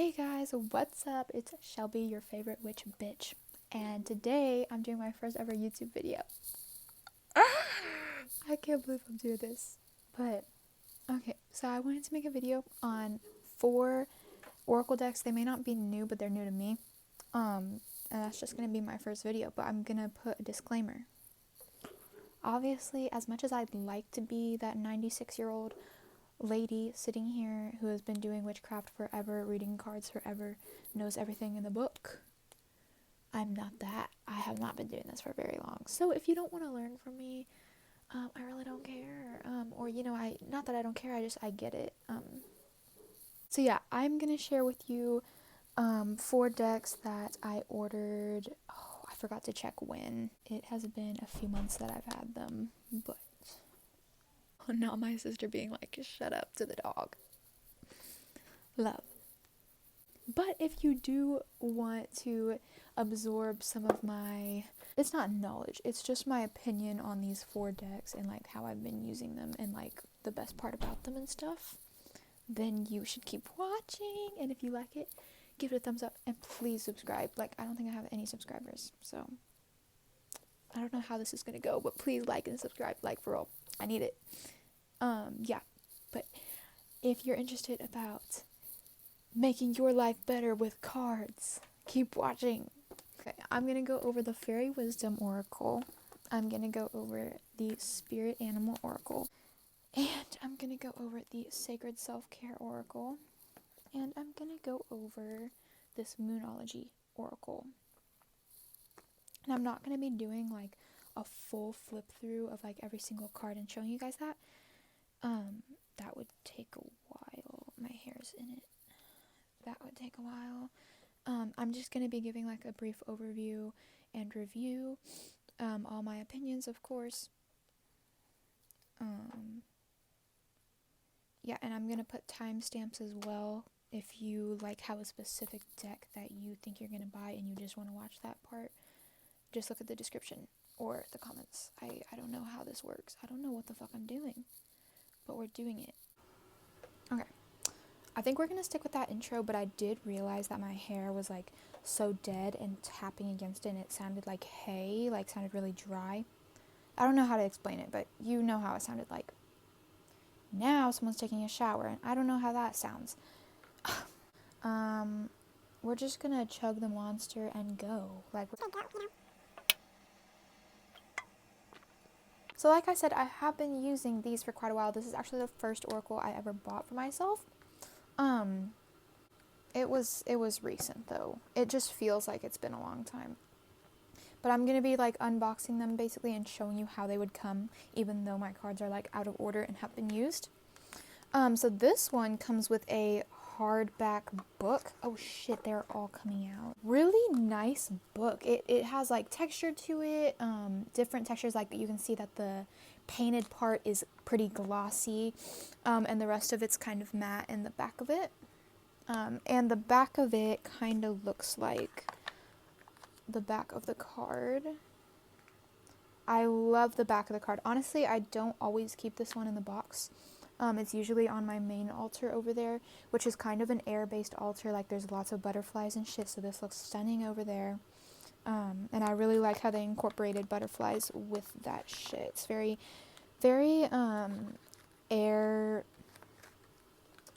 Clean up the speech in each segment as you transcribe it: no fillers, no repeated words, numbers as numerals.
Hey guys, what's up? It's Shelby, your favorite witch bitch, and today I'm doing my first ever YouTube video. I can't believe I'm doing this, but okay, so I wanted to make a video on 4 oracle decks. They may not be new, but they're new to me, and that's just gonna be my first video, but I'm gonna put a disclaimer. Obviously, as much as I'd like to be that 96-year-old lady sitting here who has been doing witchcraft forever, reading cards forever, knows everything in the book, I'm not that. I have not been doing this for very long. So if you don't want to learn from me, I really don't care. Or not that I don't care, I get it. So yeah, I'm gonna share with you 4 decks that I ordered. Oh, I forgot to check when. It has been a few months that I've had them, but not my sister being like, shut up to the dog. Love. But if you do want to absorb some of my, it's not knowledge, it's just my opinion on these 4 decks and like how I've been using them and like the best part about them and stuff, then you should keep watching. And if you like it, give it a thumbs up and please subscribe. Like, I don't think I have any subscribers, so I don't know how this is gonna go, but please like and subscribe, like, for real, I need it. Yeah, but if you're interested about making your life better with cards, keep watching. Okay, I'm gonna go over the Fairy Wisdom Oracle, I'm gonna go over the Spirit Animal Oracle, and I'm gonna go over the Sacred Self-Care Oracle, and I'm gonna go over this Moonology Oracle. And I'm not gonna be doing like a full flip through of like every single card and showing you guys that. That would take a while. My hair's in it. That would take a while. I'm just going to be giving like a brief overview and review. All my opinions, of course. Yeah, and I'm going to put timestamps as well. If you like have a specific deck that you think you're going to buy and you just want to watch that part, just look at the description or the comments. I don't know how this works. I don't know what the fuck I'm doing, but we're doing it. Okay, I think we're gonna stick with that intro, but I did realize that my hair was like so dead and tapping against it and it sounded like hay, like sounded really dry. I don't know how to explain it, but you know how it sounded like. Now someone's taking a shower and I don't know how that sounds. We're just gonna chug the monster and go. So like I said, I have been using these for quite a while. This is actually the first oracle I ever bought for myself. It was recent though. It just feels like it's been a long time. But I'm gonna be like unboxing them basically and showing you how they would come, even though my cards are like out of order and have been used. So this one comes with a hardback book. Oh shit, they're all coming out. Really nice book. It has like texture to it, different textures. Like you can see that the painted part is pretty glossy, and the rest of it's kind of matte in the back of it. And the back of it kind of looks like the back of the card. I love the back of the card. Honestly, I don't always keep this one in the box. It's usually on my main altar over there, which is kind of an air-based altar. Like there's lots of butterflies and shit, so this looks stunning over there. And I really like how they incorporated butterflies with that shit. It's very, very air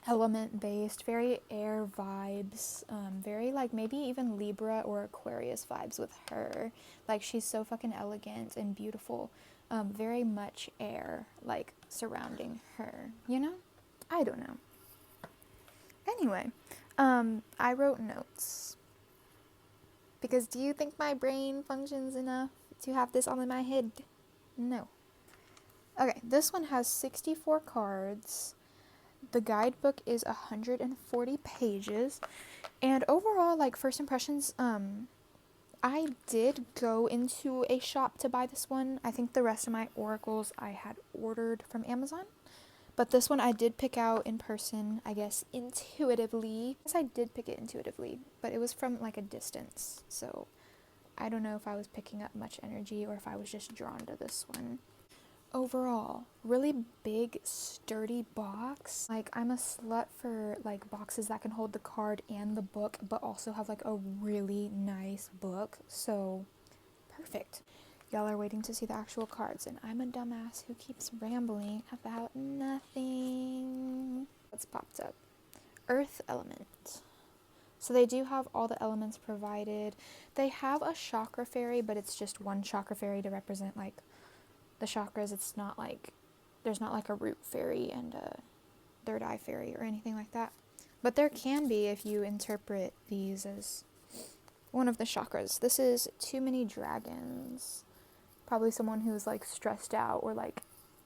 element based, very air vibes, very like maybe even Libra or Aquarius vibes with her. Like she's so fucking elegant and beautiful, very much air like surrounding her, you know? I don't know. Anyway, I wrote notes because do you think my brain functions enough to have this all in my head? No. Okay, this one has 64 cards. The guidebook is 140 pages, and overall, like, first impressions, I did go into a shop to buy this one. I think the rest of my oracles I had ordered from Amazon, but this one I did pick out in person, I guess, intuitively. I guess I did pick it intuitively, but it was from, like, a distance, so I don't know if I was picking up much energy or if I was just drawn to this one. Overall, really big, sturdy box. Like, I'm a slut for like boxes that can hold the card and the book, but also have like a really nice book. So perfect. Y'all are waiting to see the actual cards, and I'm a dumbass who keeps rambling about nothing. What's popped up? Earth element. So they do have all the elements provided. They have a chakra fairy, but it's just one chakra fairy to represent like the chakras. It's not like, there's not like a root fairy and a third eye fairy or anything like that. But there can be if you interpret these as one of the chakras. This is too many dragons. Probably someone who's like stressed out or like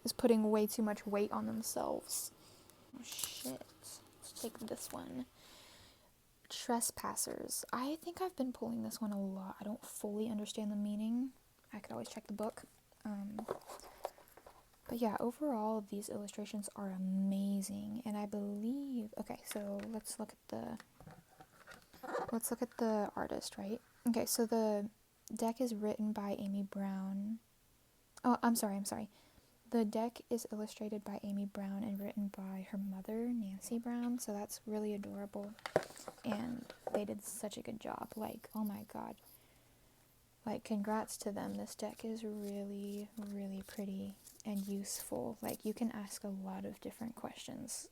is putting way too much weight on themselves. Oh shit. Let's take this one. Trespassers. I think I've been pulling this one a lot. I don't fully understand the meaning. I could always check the book. But yeah, overall, these illustrations are amazing, and I believe, okay, so let's look at the artist, right? Okay, so the deck is written by Amy Brown. Oh, I'm sorry. The deck is illustrated by Amy Brown and written by her mother, Nancy Brown, so that's really adorable, and they did such a good job. Like, oh my god. Like, congrats to them. This deck is really, really pretty and useful. Like, you can ask a lot of different questions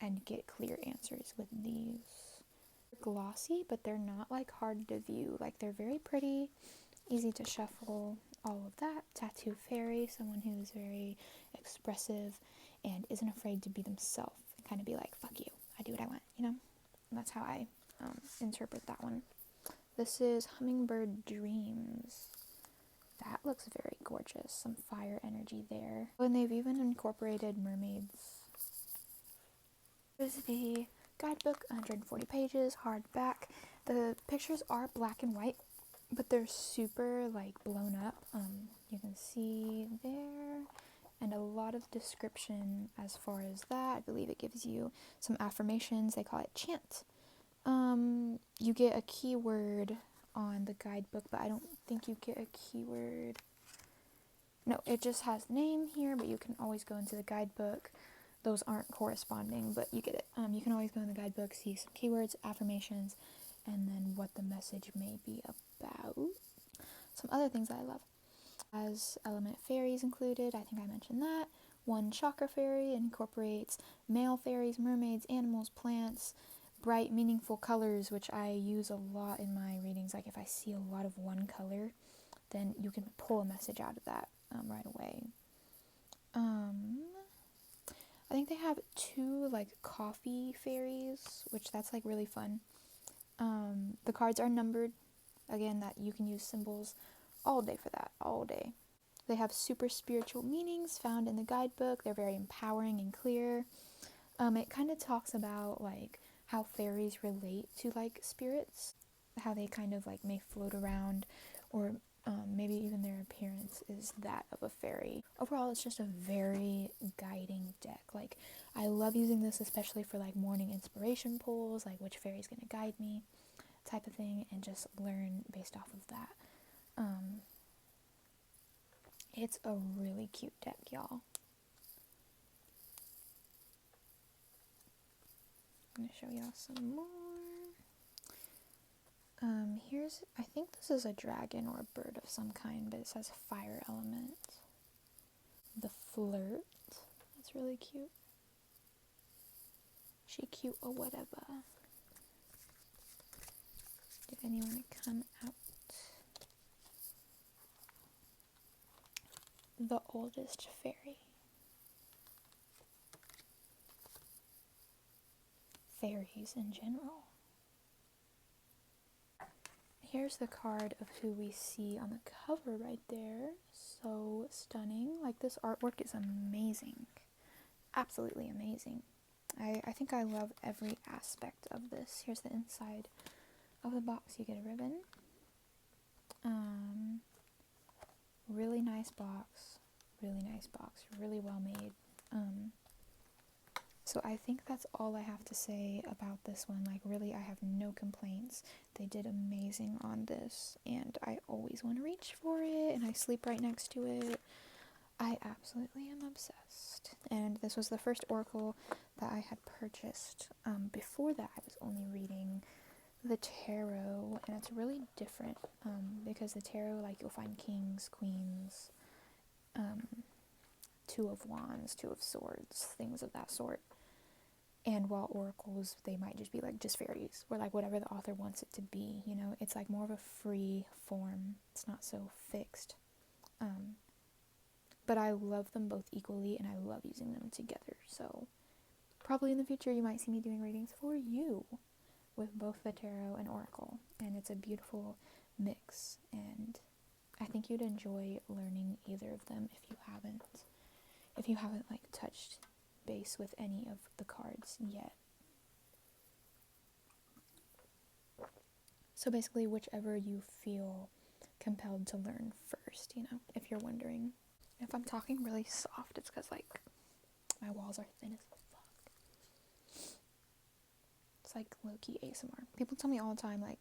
and get clear answers with these. They're glossy, but they're not, like, hard to view. Like, they're very pretty, easy to shuffle, all of that. Tattoo fairy, someone who's very expressive and isn't afraid to be themselves. And kind of be like, fuck you, I do what I want, you know? And that's how I interpret that one. This is Hummingbird Dreams. That looks very gorgeous. Some fire energy there. And they've even incorporated mermaids. Here's the guidebook, 140 pages, hardback. The pictures are black and white, but they're super like blown up. You can see there, and a lot of description as far as that. I believe it gives you some affirmations. They call it chant. You get a keyword on the guidebook, but I don't think you get a keyword. No, it just has name here, but you can always go into the guidebook. Those aren't corresponding, but you get it. You can always go in the guidebook, see some keywords, affirmations, and then what the message may be about. Some other things that I love. As element fairies included, I think I mentioned that. One chakra fairy incorporates male fairies, mermaids, animals, plants, bright, meaningful colors, which I use a lot in my readings. Like, if I see a lot of one color, then you can pull a message out of that right away. I think they have 2, like, coffee fairies, which that's, like, really fun. The cards are numbered. Again, that you can use symbols all day for that, all day. They have super spiritual meanings found in the guidebook. They're very empowering and clear. It kind of talks about, like, how fairies relate to, like, spirits, how they kind of, like, may float around, or maybe even their appearance is that of a fairy. Overall, it's just a very guiding deck. Like, I love using this, especially for, like, morning inspiration pulls, like, which fairy's gonna guide me, type of thing, and just learn based off of that. It's a really cute deck, y'all. I'm gonna show y'all some more. I think this is a dragon or a bird of some kind, but it says fire element. The flirt. That's really cute. She cute or whatever. Did anyone come out? The oldest fairy. Fairies in general. Here's the card of who we see on the cover right there. So stunning. Like, this artwork is amazing. Absolutely amazing. I think I love every aspect of this. Here's the inside of the box. You get a ribbon. Really nice box. Really well made. So I think that's all I have to say about this one. Like, really, I have no complaints. They did amazing on this, and I always want to reach for it, and I sleep right next to it. I absolutely am obsessed. And this was the first oracle that I had purchased. Before that, I was only reading the tarot, and it's really different because the tarot, like, you'll find kings, queens, two of wands, two of swords, things of that sort. And while oracles, they might just be like just fairies, or like whatever the author wants it to be, you know. It's like more of a free form. It's not so fixed. But I love them both equally, and I love using them together. So probably in the future you might see me doing readings for you with both the tarot and oracle, and it's a beautiful mix, and I think you'd enjoy learning either of them if you haven't like touched base with any of the cards yet. So basically, whichever you feel compelled to learn first, you know, if you're wondering. If I'm talking really soft, it's because, like, my walls are thin as fuck. It's like low-key ASMR. People tell me all the time, like,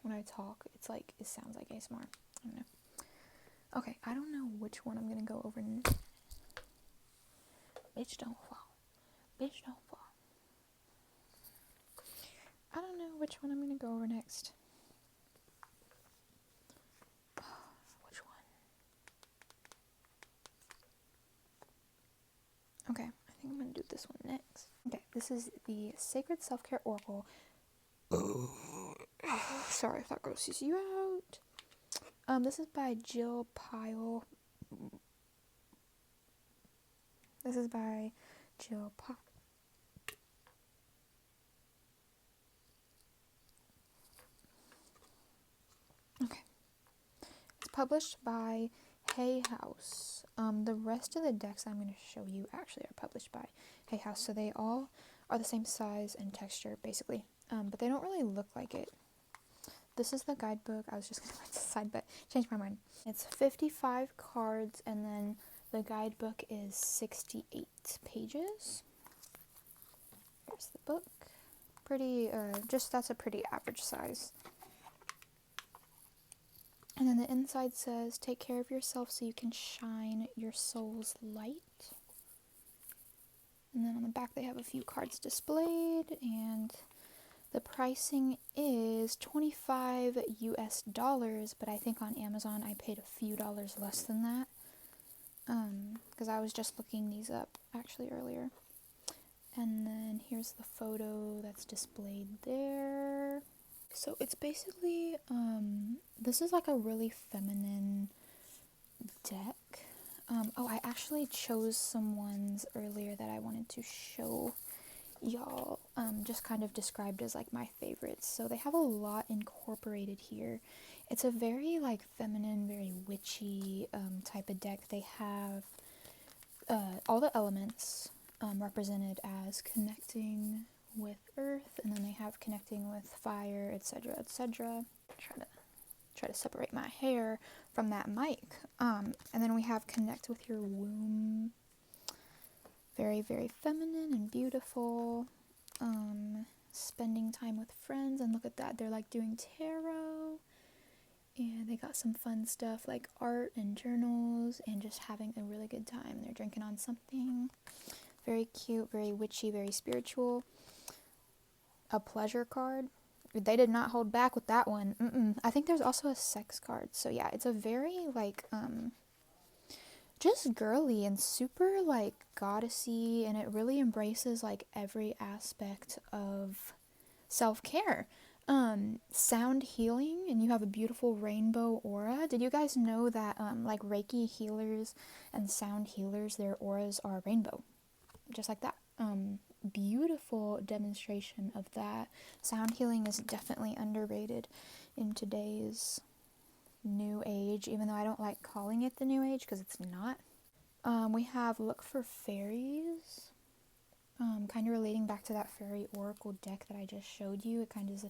when I talk, it's like, it sounds like ASMR. I don't know. Okay, I don't know which one I'm gonna go over next. Bitch, don't fall. Bitch, don't fall. I don't know which one I'm gonna go over next. Which one? Okay, I think I'm gonna do this one next. Okay, this is the Sacred Self-Care Oracle. Sorry if that grosses you out. This is by Pyle. This is by Pyle. Okay. It's published by Hay House. The rest of the decks I'm going to show you actually are published by Hay House, so they all are the same size and texture, basically. But they don't really look like it. This is the guidebook. I was just going to put this aside, but changed my mind. It's 55 cards, and then the guidebook is 68 pages. Here's the book. Pretty, that's a pretty average size. And then the inside says, take care of yourself so you can shine your soul's light. And then on the back they have a few cards displayed, and the pricing is $25 US, but I think on Amazon I paid a few dollars less than that. Because I was just looking these up actually earlier. And then here's the photo that's displayed there. So it's basically, this is like a really feminine deck. I actually chose some ones earlier that I wanted to show y'all, just kind of described as like my favorites. So they have a lot incorporated here. It's a very like feminine, very witchy type of deck. They have all the elements represented as connecting with earth, and then they have connecting with fire, etc., etc. Try to separate my hair from that mic. And then we have connect with your womb. Very, very feminine and beautiful. Spending time with friends, and look at that, they're like doing tarot, and they got some fun stuff like art and journals and just having a really good time. They're drinking on something. Very cute, very witchy, very spiritual. A pleasure card. They did not hold back with that one. I think there's also a sex card. So yeah, it's a very like just girly and super like goddessy, and it really embraces like every aspect of self-care. Sound healing, and you have a beautiful rainbow aura. Did you guys know that like Reiki healers and sound healers, their auras are rainbow? Just like that. Beautiful demonstration of that. Sound healing is definitely underrated in today's new age, even though I don't like calling it the new age because it's not. We have look for fairies, kind of relating back to that fairy oracle deck that I just showed you. It kind of is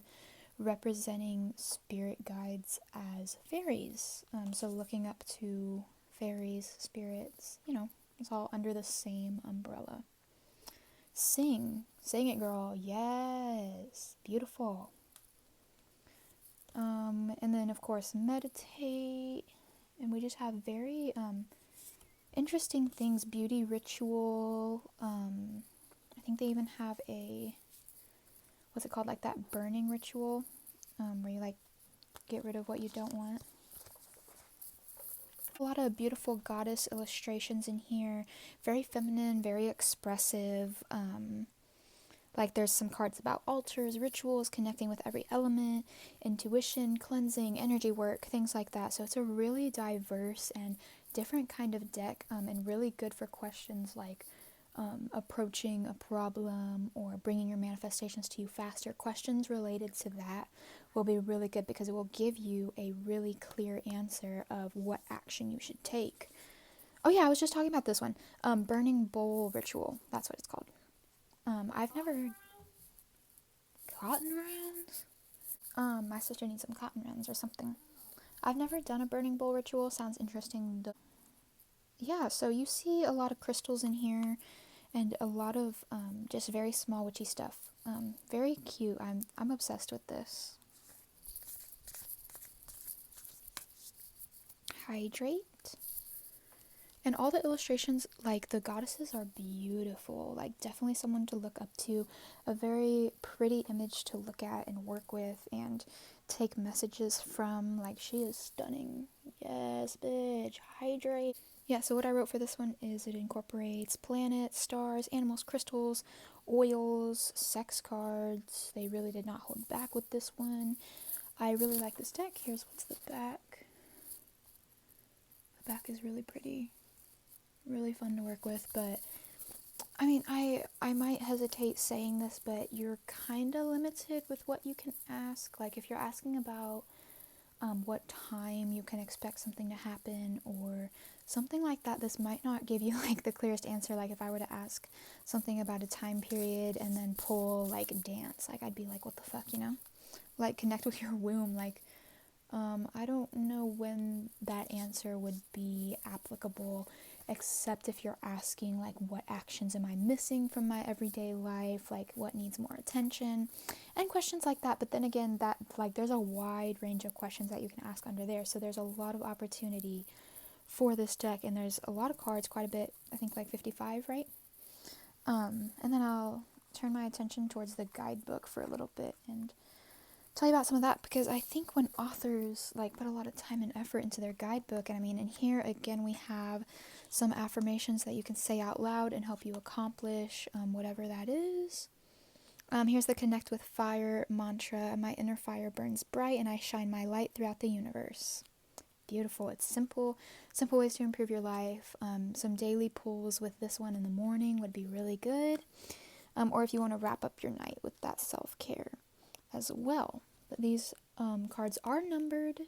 representing spirit guides as fairies, so looking up to fairies, spirits, you know, it's all under the same umbrella. Sing it, girl. Yes, beautiful. And then of course meditate, and we just have very interesting things. Beauty ritual. I think they even have a, what's it called, like that burning ritual, where you like get rid of what you don't want. A lot of beautiful goddess illustrations in here. Very feminine, very expressive. Like there's some cards about altars, rituals, connecting with every element, intuition, cleansing, energy work, things like that. So it's a really diverse and different kind of deck, and really good for questions like approaching a problem or bringing your manifestations to you faster. Questions related to that will be really good because it will give you a really clear answer of what action you should take. Oh yeah, I was just talking about this one. Burning bowl ritual. That's what it's called. I've never... Cotton rounds? My sister needs some cotton rounds or something. I've never done a burning bowl ritual. Sounds interesting though. Yeah, so you see a lot of crystals in here and a lot of just very small witchy stuff. Very cute. I'm obsessed with this. Hydrate. And all the illustrations, like the goddesses, are beautiful. Like definitely someone to look up to. A very pretty image to look at and work with and take messages from. Like she is stunning. Yes, bitch. Hydrate. Yeah, so what I wrote for this one is it incorporates planets, stars, animals, crystals, oils, sex cards. They really did not hold back with this one. I really like this deck. Here's what's the back. The back is really pretty. Really fun to work with, but I mean, I might hesitate saying this, but you're kind of limited with what you can ask. Like if you're asking about what time you can expect something to happen or something like that, this might not give you like the clearest answer. Like if I were to ask something about a time period and then pull like dance, like I'd be like, what the fuck, you know? Like connect with your womb. Like I don't know when that answer would be applicable, except if you're asking like what actions am I missing from my everyday life, like what needs more attention and questions like that. But then again, that like there's a wide range of questions that you can ask under there, so there's a lot of opportunity for this deck, and there's a lot of cards, quite a bit. I think like 55, right? And then I'll turn my attention towards the guidebook for a little bit and tell you about some of that, because I think when authors like put a lot of time and effort into their guidebook, and I mean, in here again we have some affirmations that you can say out loud and help you accomplish whatever that is. Here's the connect with fire mantra. My inner fire burns bright and I shine my light throughout the universe. Beautiful. It's simple ways to improve your life. Some daily pulls with this one in the morning would be really good, or if you want to wrap up your night with that self-care as well. But these cards are numbered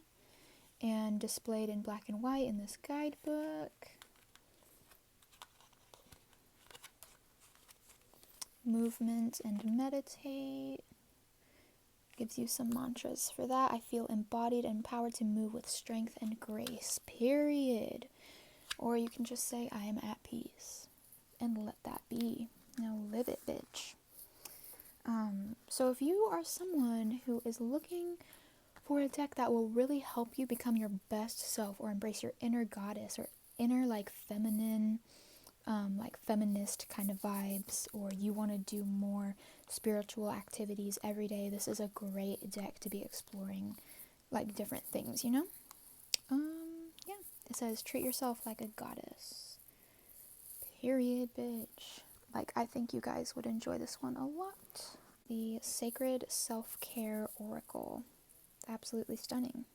and displayed in black and white in this guidebook. Movement and meditate. Gives you some mantras for that. I feel embodied and empowered to move with strength and grace, period. Or you can just say, I am at peace. And let that be. Now live it, bitch. So if you are someone who is looking for a deck that will really help you become your best self, or embrace your inner goddess, or inner like feminine, like feminist kind of vibes, or you want to do more spiritual activities every day, this is a great deck to be exploring like different things, you know? Yeah, it says treat yourself like a goddess, period, bitch. Like I think you guys would enjoy this one a lot. The Sacred Self-Care Oracle, absolutely stunning.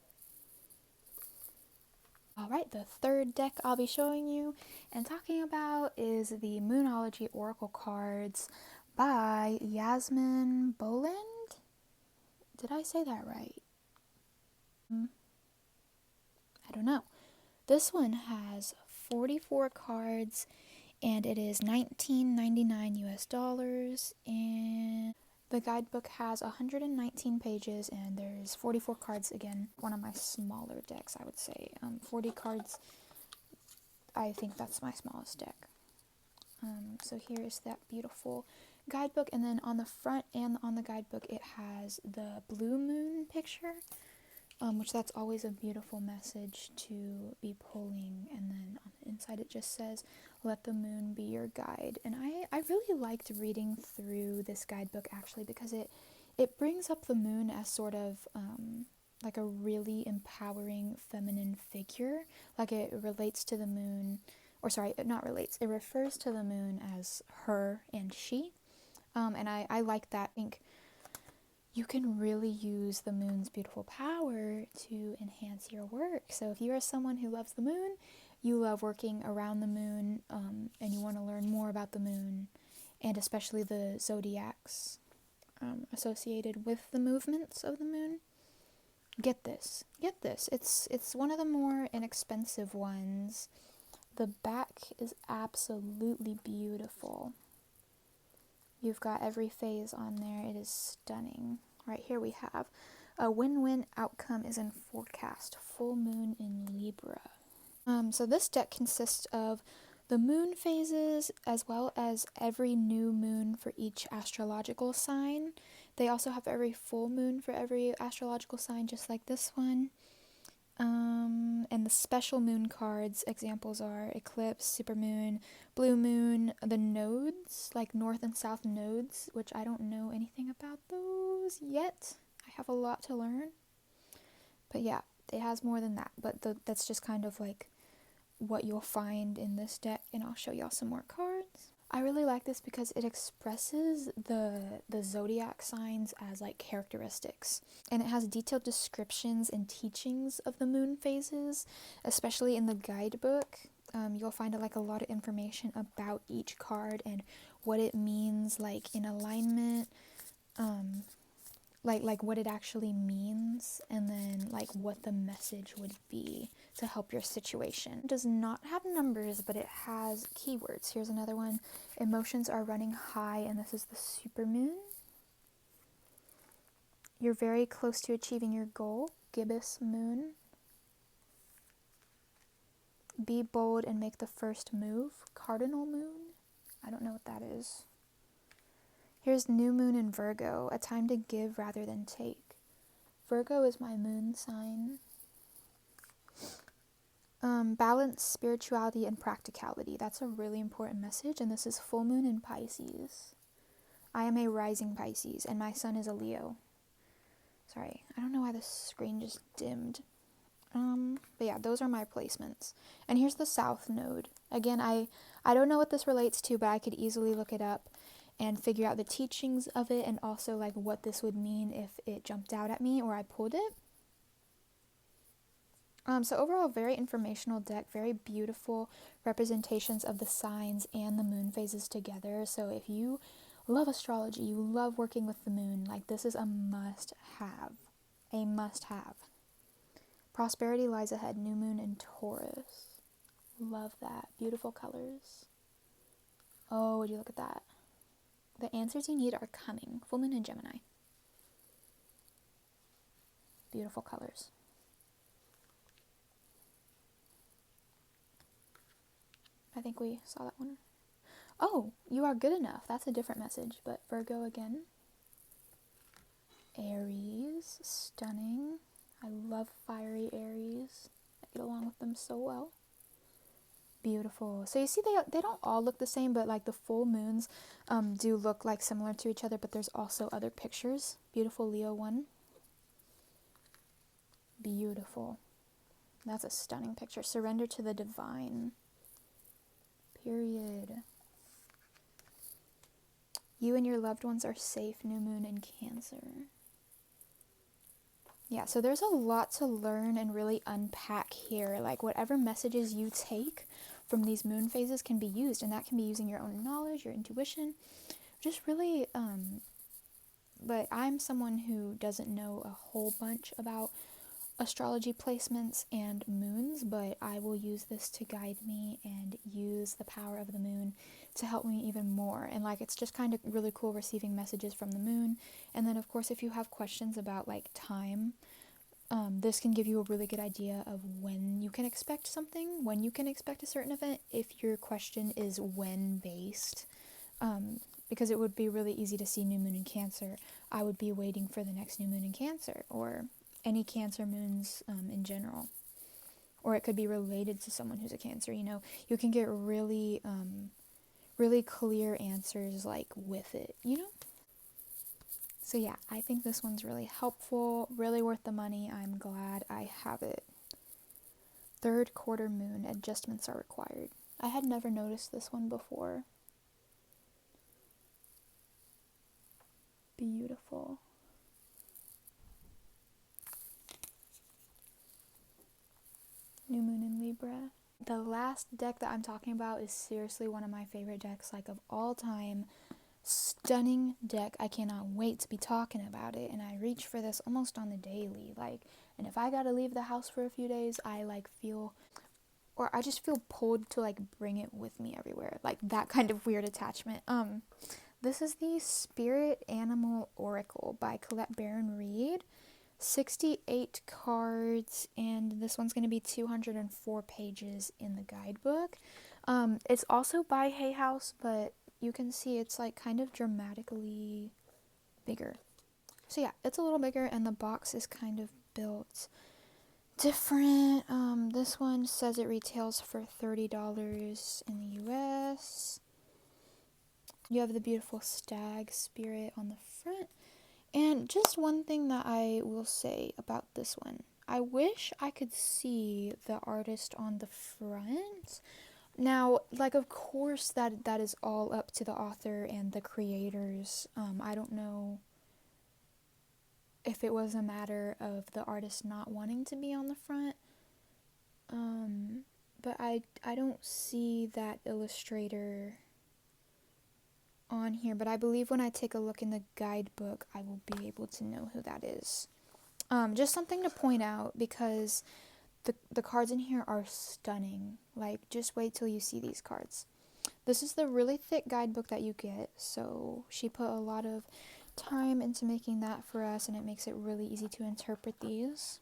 Alright, the third deck I'll be showing you and talking about is the Moonology Oracle cards by Yasmin Boland? Did I say that right? I don't know. This one has 44 cards and it is $19.99 US, and the guidebook has 119 pages and there's 44 cards. Again, one of my smaller decks, I would say. 40 cards, I think that's my smallest deck. So here's that beautiful guidebook, and then on the front and on the guidebook it has the blue moon picture. which that's always a beautiful message to be pulling. And then on the inside it just says, let the moon be your guide. And I really liked reading through this guidebook actually, because it brings up the moon as sort of like a really empowering feminine figure. Like it relates to the moon, or sorry, it not relates, it refers to the moon as her and she. And I like that. I think you can really use the moon's beautiful power to enhance your work. So if you are someone who loves the moon, you love working around the moon, and you want to learn more about the moon, and especially the zodiacs associated with the movements of the moon, get this. It's one of the more inexpensive ones. The back is absolutely beautiful. You've got every phase on there. It is stunning. Right here we have a win-win outcome is in forecast. Full moon in Libra. So this deck consists of the moon phases as well as every new moon for each astrological sign. They also have every full moon for every astrological sign, just like this one. And the special moon cards examples are eclipse, supermoon, blue moon, the nodes, like north and south nodes, which I don't know anything about those yet. I have a lot to learn. But yeah, it has more than that. But that's just kind of like what you'll find in this deck, and I'll show y'all some more cards. I really like this because it expresses the zodiac signs as like characteristics, and it has detailed descriptions and teachings of the moon phases, especially in the guidebook. You'll find like a lot of information about each card and what it means, like in alignment, like what it actually means, and then like what the message would be to help your situation. It does not have numbers, but it has keywords. Here's another one. Emotions are running high, and this is the supermoon. You're very close to achieving your goal. Gibbous moon. Be bold and make the first move. Cardinal moon. I don't know what that is. Here's new moon in Virgo, a time to give rather than take. Virgo is my moon sign. Balance spirituality and practicality. That's a really important message, and this is full moon in Pisces. I am a rising Pisces, and my sun is a Leo. Sorry, I don't know why the screen just dimmed. But yeah, those are my placements. And here's the south node. Again, I don't know what this relates to, but I could easily look it up and figure out the teachings of it, and also like what this would mean if it jumped out at me or I pulled it. So overall, very informational deck, very beautiful representations of the signs and the moon phases together. So if you love astrology, you love working with the moon, like this is a must-have. A must-have. Prosperity lies ahead, new moon in Taurus. Love that. Beautiful colors. Oh, would you look at that? The answers you need are coming. Full moon in Gemini. Beautiful colors. I think we saw that one. Oh, you are good enough. That's a different message, but Virgo again. Aries, stunning. I love fiery Aries. I get along with them so well. Beautiful. So you see they don't all look the same, but like the full moons do look like similar to each other, but there's also other pictures. Beautiful Leo one. Beautiful. That's a stunning picture. Surrender to the divine. Period. You and your loved ones are safe, new moon in Cancer. Yeah, so there's a lot to learn and really unpack here. Like whatever messages you take from these moon phases can be used, and that can be using your own knowledge, your intuition, just really, but I'm someone who doesn't know a whole bunch about astrology placements and moons, but I will use this to guide me and use the power of the moon to help me even more. And like it's just kind of really cool receiving messages from the moon. And then of course if you have questions about like time, this can give you a really good idea of when you can expect something, when you can expect a certain event, if your question is when based. Because it would be really easy to see new moon in Cancer. I would be waiting for the next new moon in Cancer, or any Cancer moons in general. Or it could be related to someone who's a Cancer, you know. You can get really, really clear answers, like, with it, you know? So yeah, I think this one's really helpful, really worth the money. I'm glad I have it. Third quarter moon, adjustments are required. I had never noticed this one before. Beautiful. New moon in Libra. The last deck that I'm talking about is seriously one of my favorite decks, like, of all time. Stunning deck. I cannot wait to be talking about it, and I reach for this almost on the daily, like, and if I gotta leave the house for a few days, I like feel, or I just feel pulled to like bring it with me everywhere, like that kind of weird attachment. This is the Spirit Animal Oracle by Collete Baron-Reid. 68 cards, and this one's going to be 204 pages in the guidebook. It's also by Hay House, but you can see it's like kind of dramatically bigger. So yeah, it's a little bigger, and the box is kind of built different. This one says it retails for $30 in the US. You have the beautiful stag spirit on the front. And just one thing that I will say about this one, I wish I could see the artist on the front. Now, like, of course, that is all up to the author and the creators. I don't know if it was a matter of the artist not wanting to be on the front. But I don't see that illustrator on here, but I believe when I take a look in the guidebook, I will be able to know who that is. Just something to point out, because the cards in here are stunning. Like, just wait till you see these cards. This is the really thick guidebook that you get, so she put a lot of time into making that for us, and it makes it really easy to interpret these.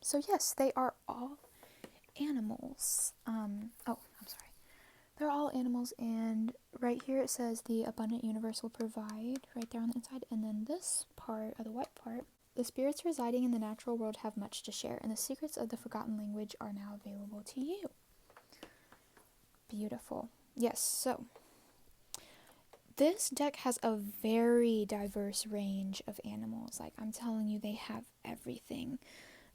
So yes, they are all animals. They're all animals, and right here it says the abundant universe will provide, right there on the inside, and then this part, or the white part, the spirits residing in the natural world have much to share, and the secrets of the forgotten language are now available to you. Beautiful. Yes, so this deck has a very diverse range of animals. Like, I'm telling you, they have everything.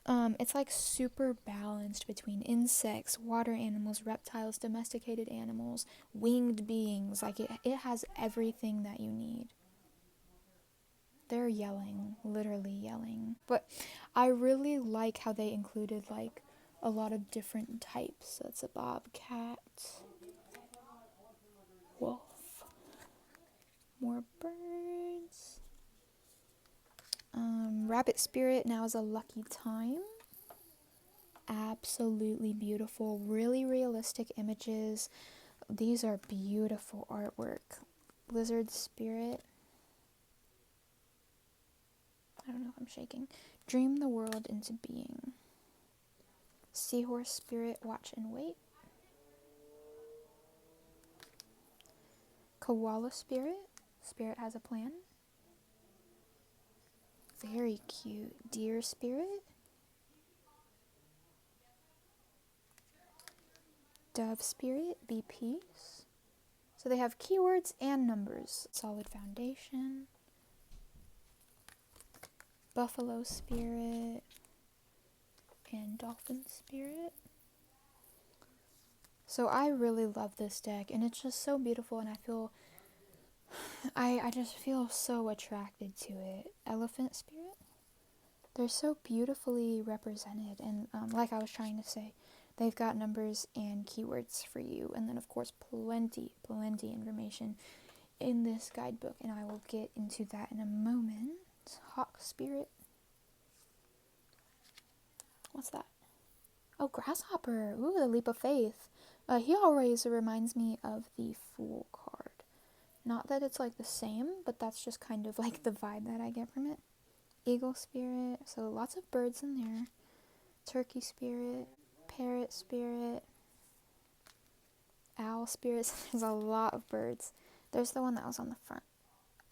It's like super balanced between insects, water animals, reptiles, domesticated animals, winged beings. Like, it has everything that you need. They're yelling, literally yelling. But I really like how they included like a lot of different types. So it's a bobcat, wolf, more birds. Rabbit spirit, now is a lucky time. Absolutely beautiful, really realistic images. These are beautiful artwork. Lizard spirit. I don't know if I'm shaking. Dream the world into being. Seahorse spirit, watch and wait. Koala spirit. Spirit has a plan. Very cute. Deer spirit. Dove spirit, be peace. So they have keywords and numbers. Solid foundation. Buffalo spirit. And dolphin spirit. So I really love this deck, and it's just so beautiful, and I just feel so attracted to it. Elephant spirit. They're so beautifully represented, and like I was trying to say, they've got numbers and keywords for you, and then of course plenty information in this guidebook, and I will get into that in a moment. Hawk spirit. What's that? Oh, grasshopper. Ooh, the leap of faith. He always reminds me of the Fool card. Not that it's like the same, but that's just kind of like the vibe that I get from it. Eagle spirit, so lots of birds in there. Turkey spirit, parrot spirit, owl spirits. There's a lot of birds. There's the one that was on the front.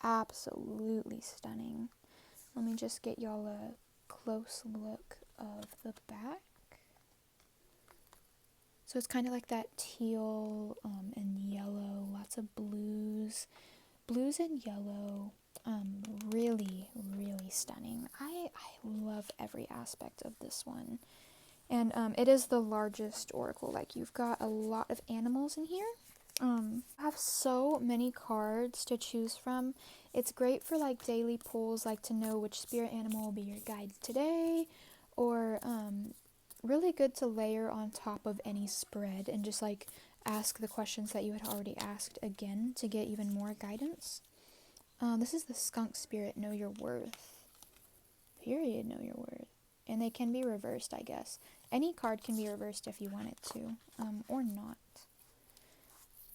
absolutely stunning. Let me just get y'all a close look of the back. So it's kind of like that teal and yellow, lots of blues and yellow. Really, really stunning. I love every aspect of this one. And it is the largest oracle. Like, you've got a lot of animals in here. I have so many cards to choose from. It's great for like daily pulls, like to know which spirit animal will be your guide today, or really good to layer on top of any spread and just like ask the questions that you had already asked again to get even more guidance. This is the skunk spirit, know your worth. Period, know your worth. And they can be reversed, I guess. Any card can be reversed if you want it to, or not.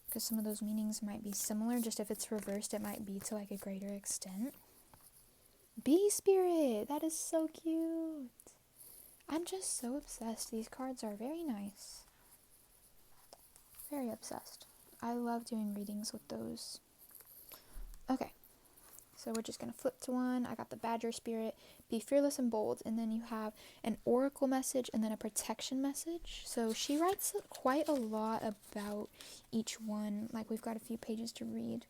Because some of those meanings might be similar, just if it's reversed, it might be to like a greater extent. Bee spirit, that is so cute. I'm just so obsessed. These cards are very nice. Very obsessed. I love doing readings with those. Okay. So we're just going to flip to one. I got the badger spirit, be fearless and bold. And then you have an oracle message and then a protection message. So she writes quite a lot about each one. Like, we've got a few pages to read.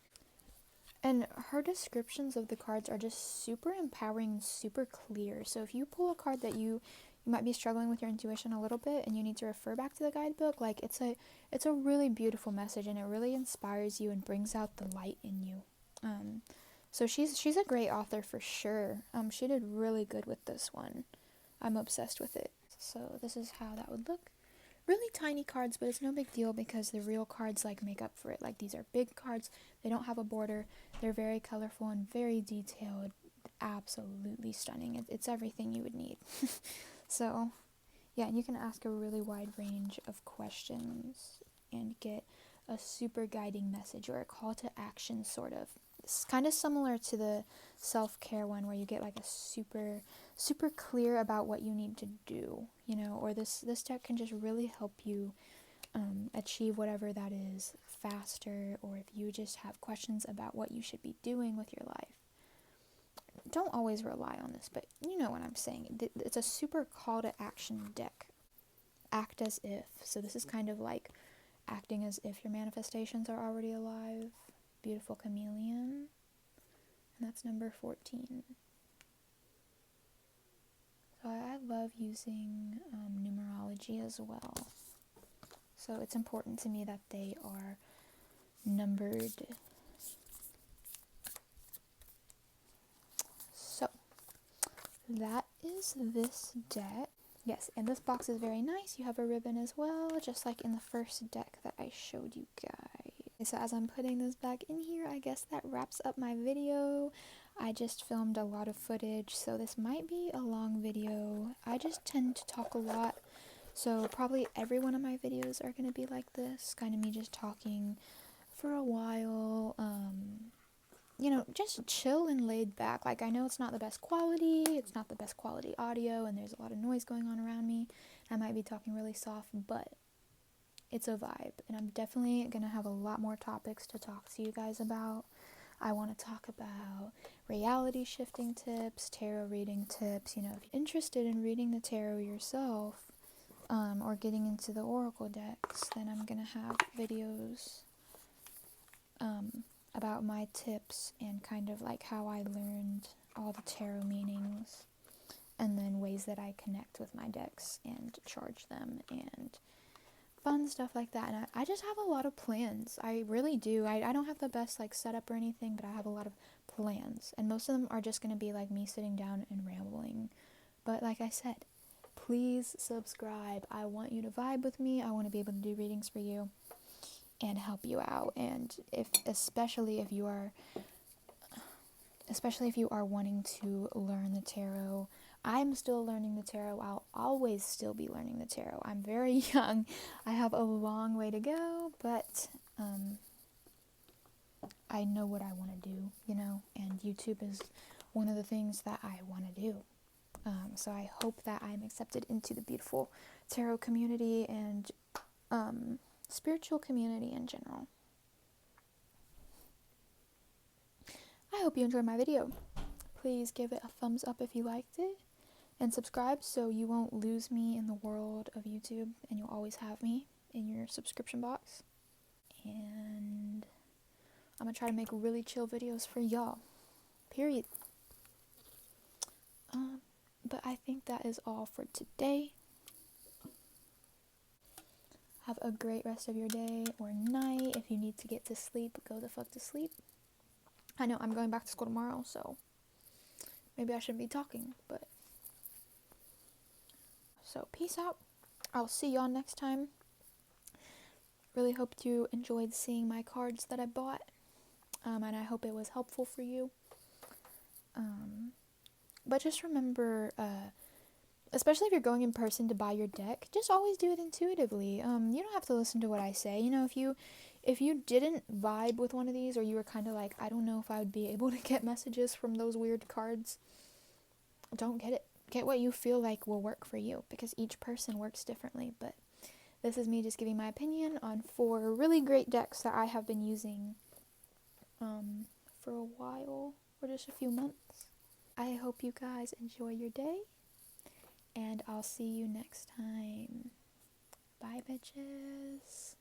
And her descriptions of the cards are just super empowering, super clear. So if you pull a card that you might be struggling with your intuition a little bit and you need to refer back to the guidebook, like, it's a really beautiful message, and it really inspires you and brings out the light in you. So she's a great author for sure. She did really good with this one. I'm obsessed with it. So this is how that would look. Really tiny cards, but it's no big deal because the real cards like make up for it. Like, these are big cards. They don't have a border. They're very colorful and very detailed. Absolutely stunning. It's everything you would need. So yeah, and you can ask a really wide range of questions and get a super guiding message or a call to action, sort of. It's kind of similar to the self-care one, where you get like a super clear about what you need to do, you know, or this deck can just really help you achieve whatever that is faster, or if you just have questions about what you should be doing with your life. Don't always rely on this, but you know what I'm saying. It's a super call to action deck. Act as if. So this is kind of like acting as if your manifestations are already alive. Beautiful chameleon. And that's number 14. So I love using numerology as well. So it's important to me that they are numbered. So that is this deck. Yes, and this box is very nice. You have a ribbon as well, just like in the first deck that I showed you guys. So as I'm putting this back in here, I guess that wraps up my video. I just filmed a lot of footage, so this might be a long video. I just tend to talk a lot, so probably every one of my videos are going to be like this, kind of me just talking for a while, you know, just chill and laid back. Like, I know it's not the best quality audio, and there's a lot of noise going on around me. I might be talking really soft, but it's a vibe, and I'm definitely gonna have a lot more topics to talk to you guys about. I want to talk about reality shifting tips, tarot reading tips. You know, if you're interested in reading the tarot yourself, or getting into the oracle decks, then I'm gonna have videos about my tips and kind of like how I learned all the tarot meanings, and then ways that I connect with my decks and charge them and fun stuff like that. And I just have a lot of plans. I really do. I don't have the best like setup or anything, but I have a lot of plans, and most of them are just going to be like me sitting down and rambling. But like I said, please subscribe. I want you to vibe with me. I want to be able to do readings for you and help you out. And especially if you are wanting to learn the tarot, I'm still learning the tarot. I'll always still be learning the tarot. I'm very young. I have a long way to go, but I know what I want to do, you know, and YouTube is one of the things that I want to do. So I hope that I'm accepted into the beautiful tarot community and spiritual community in general. I hope hope you enjoyed my video. Please give it a thumbs up if you liked it, and subscribe so you won't lose me in the world of YouTube and you'll always have me in your subscription box. And I'm gonna try to make really chill videos for y'all. Period. But I think that is all for today. Have a great rest of your day or night. If you need to get to sleep, go the fuck to sleep. I know I'm going back to school tomorrow, so maybe I shouldn't be talking, but so peace out. I'll see y'all next time. Really hope you enjoyed seeing my cards that I bought, and I hope it was helpful for you. But just remember, especially if you're going in person to buy your deck, just always do it intuitively. You don't have to listen to what I say. You know, if you didn't vibe with one of these, or you were kind of like, I don't know if I would be able to get messages from those weird cards, don't get it. Get what you feel like will work for you, because each person works differently. But this is me just giving my opinion on 4 really great decks that I have been using for a while, or just a few months. I hope you guys enjoy your day, and I'll see you next time. Bye, bitches.